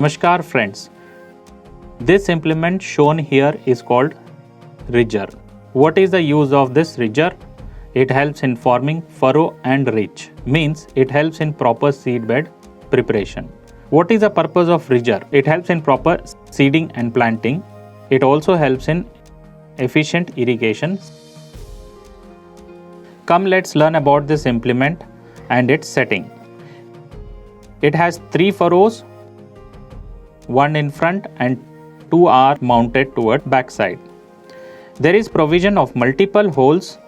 Namaskar friends. This implement shown here is called ridger. What is the use of this ridger? It helps in forming furrow and ridge. Means it helps in proper seed bed preparation. What is the purpose of ridger? It helps in proper seeding and planting. It also helps in efficient irrigation. Come, let's learn about this implement and its setting. It has 3 furrows, one in front and 2 are mounted toward backside. There is provision of multiple holes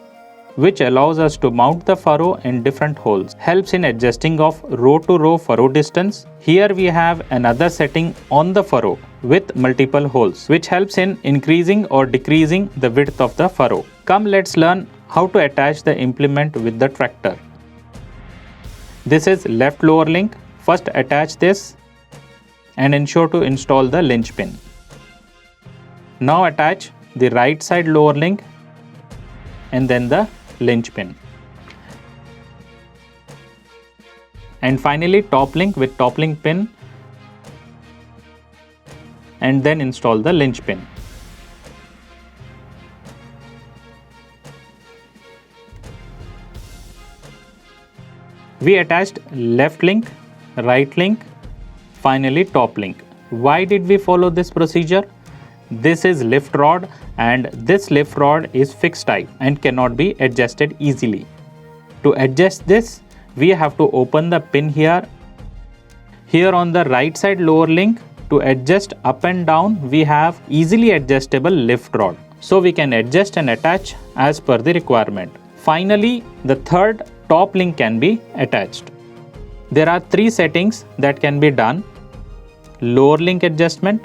which allows us to mount the furrow in different holes. Helps in adjusting of row to row furrow distance. Here we have another setting on the furrow with multiple holes which helps in increasing or decreasing the width of the furrow. Come, let's learn how to attach the implement with the tractor. This is left lower link. First attach this and ensure to install the linch pin. Now attach the right side lower link and then the linch pin. And finally top link with top link pin and then install the linch pin. We attached left link, right link, finally top link. Why did we follow this procedure? This is lift rod and this lift rod is fixed type and cannot be adjusted easily. To adjust this, we have to open the pin here. Here on the right side lower link, to adjust up and down, we have easily adjustable lift rod. So we can adjust and attach as per the requirement. Finally, the third top link can be attached. There are 3 settings that can be done: lower link adjustment,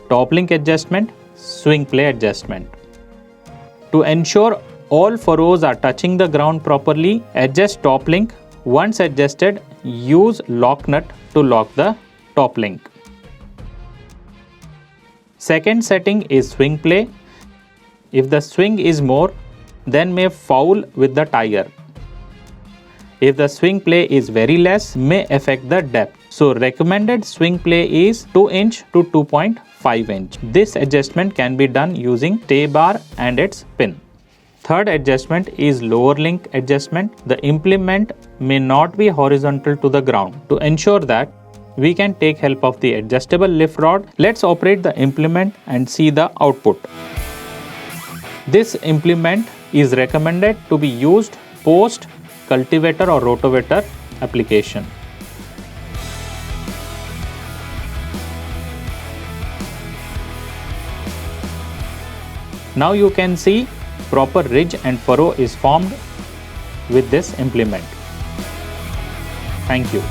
top link adjustment, swing play adjustment. To ensure all furrows are touching the ground properly, adjust top link. Once adjusted, use lock nut to lock the top link. Second setting is swing play. If the swing is more, then may foul with the tire. If the swing play is very less, may affect the depth. So recommended swing play is 2 inch to 2.5 inch. This adjustment can be done using stay bar and its pin. Third adjustment is lower link adjustment. The implement may not be horizontal to the ground. To ensure that, we can take help of the adjustable lift rod. Let's operate the implement and see the output. This implement is recommended to be used post cultivator or rotavator application. Now you can see proper ridge and furrow is formed with this implement. Thank you.